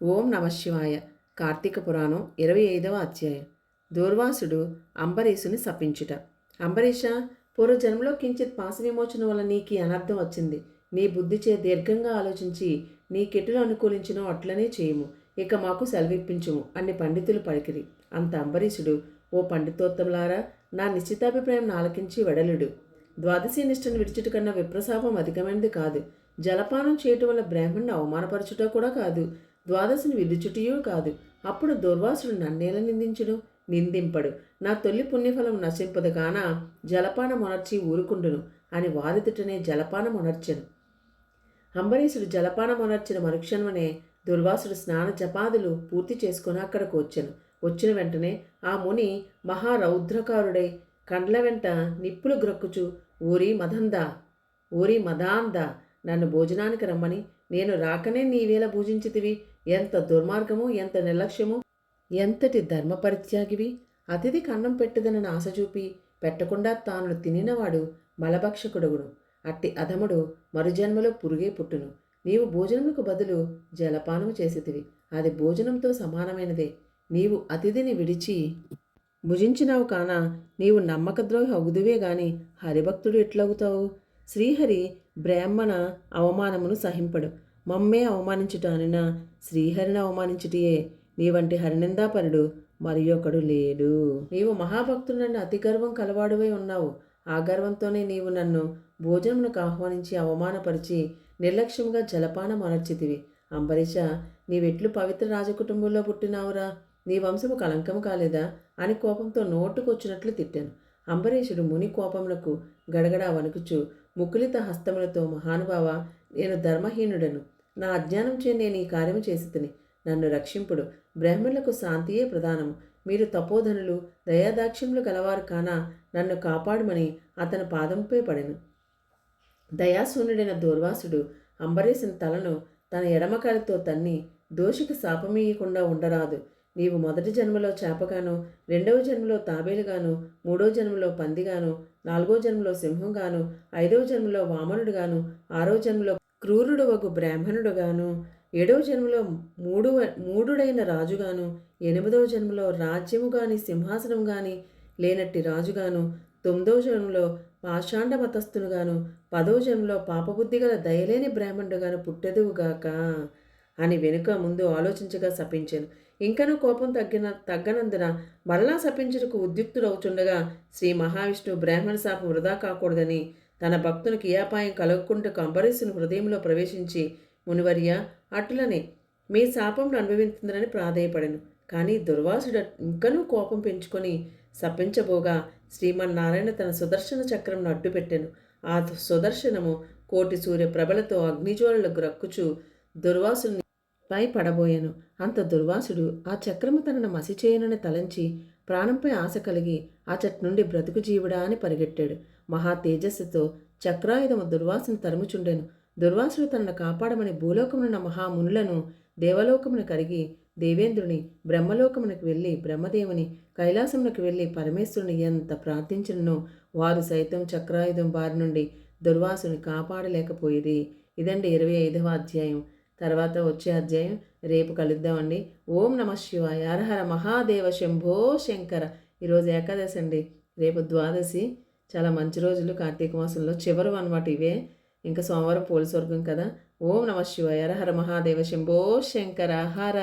ఓం నమశివాయ. కార్తీక పురాణం 25వ అధ్యాయం. దూర్వాసుడు అంబరీషుని శపించుట. అంబరీష, పూర్వజన్మలో కించిత్ పాశ విమోచన వల్ల నీకు అనర్థం వచ్చింది. నీ బుద్ధిచే దీర్ఘంగా ఆలోచించి నీకెటులు అనుకూలించినో అట్లనే చేయుము. ఇక మాకు సెలవిప్పించుము అన్ని పండితులు పలికిరి. అంత అంబరీషుడు, ఓ పండితోత్తములారా, నా నిశ్చితాభిప్రాయం ఆలకించి వెడలుడు. ద్వాదశీ నిష్టను విడిచుట కన్నా విప్రశాపం అధికమైనది కాదు. జలపానం చేయటం వల్ల బ్రాహ్మణ్ణి అవమానపరచుట కూడా కాదు. ద్వాదశిని విడిచుటియూ కాదు. అప్పుడు దుర్వాసుడు నన్నేల నిందించుడు? నిందింపడు. నా తొలి పుణ్యఫలం నశింపదు కాన జలపానమొనర్చి ఊరుకుండును అని వారిదుటనే జలపానమొనర్చెను. అంబరీషుడు జలపానమొనర్చిన మరుక్షణమనే దుర్వాసుడు స్నాన జపాదులు పూర్తి చేసుకుని అక్కడకు వచ్చెను. వచ్చిన వెంటనే ఆ ముని మహారౌద్రకారుడై కండ్ల వెంట నిప్పులు గ్రక్కుచు, ఊరి మదాందా, నన్ను భోజనానికి రమ్మని నేను రాకనే నీవేళ పూజించితివి. ఎంత దుర్మార్గము, ఎంత నిర్లక్ష్యము, ఎంతటి ధర్మపరిత్యాగివి. అతిథికి అన్నం పెట్టదనని ఆశ చూపి పెట్టకుండా తాను తినినవాడు మలభక్షకుడగును. అట్టి అధముడు మరుజన్మలో పురుగే పుట్టును. నీవు భోజనముకు బదులు జలపానము చేసితివి. అది భోజనంతో సమానమైనదే. నీవు అతిథిని విడిచి భుజించినావు కాన నీవు నమ్మకద్రోహి అగుదువే గాని హరిభక్తుడు ఎట్లవుతావు? శ్రీహరి బ్రాహ్మణ అవమానమును సహింపడు. మమ్మే అవమానించుటానిన శ్రీహరిని అవమానించుటియే. నీవంటి హరినిందాపరుడు మరి ఒకడు లేడు. నీవు మహాభక్తుడు, అతి గర్వం కలవాడువై ఉన్నావు. ఆ గర్వంతోనే నీవు నన్ను భోజనమునకు ఆహ్వానించి అవమానపరిచి నిర్లక్ష్యముగా జలపానం అనర్చితివి. అంబరీష, నీవెట్లు పవిత్ర రాజకుటుంబంలో పుట్టినావురా? నీ వంశము కళంకము కాలేదా అని కోపంతో నోటుకొచ్చినట్లు తిట్టాను. అంబరీషుడు ముని కోపమునకు గడగడా వణుకుచు ముకులిత హస్తములతో, మహానుభావ, నేను ధర్మహీనుడను. నా అజ్ఞానం చే నేను ఈ కార్యము చేసి నన్ను రక్షింపుడు. బ్రాహ్మణులకు శాంతియే ప్రధానము. మీరు తపోధనులు, దయాదాక్ష్యములు గలవారు కాన నన్ను కాపాడుమని అతని పాదంపై పడెను. దయాశూన్యుడైన దూర్వాసుడు అంబరీషుని తలను తన ఎడమకాలితో తన్ని, దోషికి శాపమీయకుండా ఉండరాదు. నీవు మొదటి జన్మలో చేపగాను, రెండవ జన్మలో తాబేలుగాను, మూడో జన్మలో పందిగాను, నాలుగో జన్మలో సింహంగాను, ఐదవ జన్మలో వామనుడుగాను, ఆరో జన్మలో క్రూరుడు వగు బ్రాహ్మణుడుగాను, ఏడవ జన్మలో మూడుడైన రాజుగాను, ఎనిమిదవ జన్మలో రాజ్యము గాని సింహాసనం గాని లేనట్టి రాజుగాను, తొమ్మిదవ జన్మలో పాషాండ మతస్థునుగాను, పదవ జన్మలో పాపబుద్ధి గల దయలేని బ్రాహ్మణుడుగాను పుట్టెదువుగాక అని వెనుక ముందు ఆలోచించగా శపించాను. ఇంకనూ కోపం తగ్గనందున మరలా శపించుటకు ఉద్యుక్తుడవుచుండగా శ్రీ మహావిష్ణువు బ్రాహ్మణ శాపం వృధా కాకూడదని తన భక్తునికి ఏ అపాయం కలగకుంటూ అంబరీషుని హృదయంలో ప్రవేశించి, మునివర్య, అటులనే మీ శాపంను అనుభవించుందని ప్రాధేయపడెను. కానీ దుర్వాసుడు ఇంకనూ కోపం పెంచుకొని శపించబోగా శ్రీమన్నారాయణ తన సుదర్శన చక్రంను అడ్డుపెట్టెను. ఆ సుదర్శనము కోటి సూర్య ప్రభలతో అగ్నిజ్వాలలు గ్రక్కుచు దుర్వాసుని పై పడబోయాను. అంత దుర్వాసుడు ఆ చక్రము తనను మసిచేయనని తలంచి ప్రాణంపై ఆశ కలిగి ఆ చెట్టు నుండి బ్రతుకు జీవుడా అని పరిగెట్టాడు. మహా తేజస్సుతో చక్రాయుధము దుర్వాసుని తరుముచుండెను. దుర్వాసుడు తనను కాపాడమని భూలోకమునున్న మహామునులను దేవలోకమును కరిగి దేవేంద్రుని, బ్రహ్మలోకమునకు వెళ్ళి బ్రహ్మదేవుని, కైలాసమునకు వెళ్ళి పరమేశ్వరుని ఎంత ప్రార్థించినో వారు సైతం చక్రాయుధం బారి నుండి దుర్వాసుని కాపాడలేకపోయేది. ఇదండి 25వ అధ్యాయం. తర్వాత వచ్చే అధ్యాయం రేపు కలుద్దామండి. ఓం నమ శివాయ. హరహర మహాదేవ శంభో శంకర. ఈరోజు ఏకాదశి అండి, రేపు ద్వాదశి. చాలా మంచి రోజులు కార్తీక మాసంలో చివరు అనమాట ఇవే. ఇంకా సోమవారం పోలీసు వర్గం కదా. ఓం నమ శివాయ. హరహర మహాదేవ శంభో శంకర. హర